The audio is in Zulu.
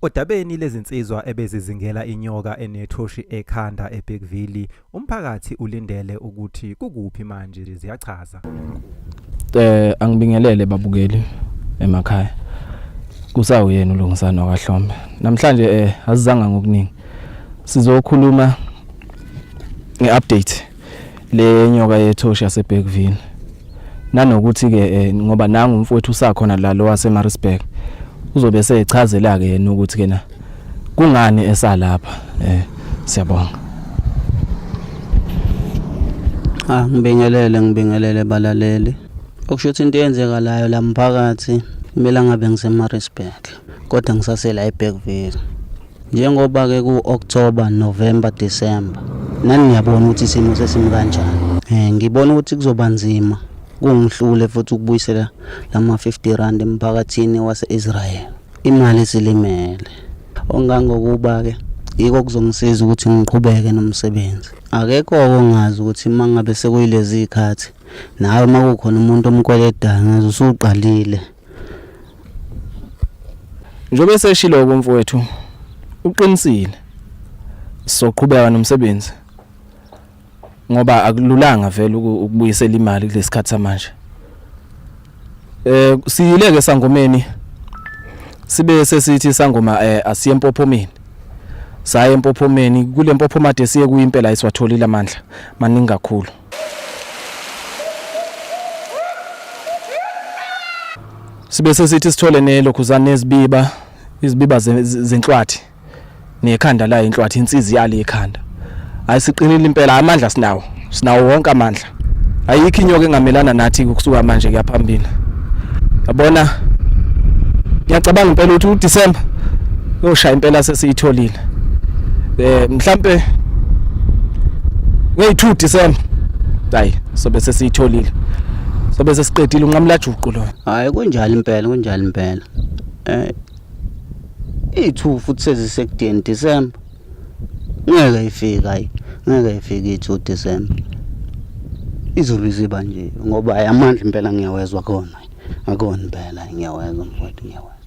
Odabeni lezinsizwa ebezizingela inyoka enethoshi ekhanda eBergville, umphakathi ulindele ukuthi kukuphi manje ziyachaza. Angibingelele babukeli emakhaya. Kusawuyena uLungisana kwaHlombe. Namhlanje asizanga ngokuningi. Sizokhuluma ngeupdate le nyoka yethoshi yaseBergville. Nanokuthi ke ngoba nangu umfowethu usakhona la lo waseMaritzburg. Uzobe sechazela ke yena ukuthi kena kungani esalapha. Siyabonga. Ngibingelele balaleli. Okusho ukuthi into eyenzekalayo la mphakathi kumele ngabe ngiseMaritzburg kodwa ngisasela eBergville. Njengoba ke ku-October, November, December nani ngiyabona ukuthi isimo sesimi kanjani. Ngibona ukuthi kuzoba nzima kungihlule futhi ukubuyisela lama 50 rand emphakathini wase-Israel. Imali silimele. Ongangokuba ke yiko kuzongisiza ukuthi ngiqhubeke nomsebenzi. Akekho ongazi ukuthi mangabe sekuyilezi ikhathi nawe makukhona umuntu omkweledayo ngaze usuqalile. Njobe seshilo kumfowethu uqinisile soqhubeka nomsebenzi ngoba akululanga vele ukubuyisela imali kulesikhathi samanje. Siyileke sangomeni sibe sesithi sangoma asiye empophomeni. Saye empophomeni kule mpophomade siye kuyimpela isiwatholile amandla maningi kakhulu. Sibe sesithi sithole nelokhuzana izibiba zenhlwathi nekhanda la inhlwathi insizi yale ekhanda. Ayisiqinile impela amandla sinawo wonke amandla. Ayikho inyoka engamelana nathi ukusuka manje kuyaphambili. Yabona ngiyacabanga impela ukuthi uDecember yoshaya impela sesiyitholile. Mhlambe nge2 December hayi sobe sesiyitholile. Sobe sesiqedile unqamlajuqu lo. Hayi kunjalo impela. I2 futhi sezisekudeni December. Ngeke ifika i2 December. Izobiziba nje ngoba ayamandla impela ngiyawezwa khona. Akona impela ngiyawezwa mfowethu ngiyawezwa.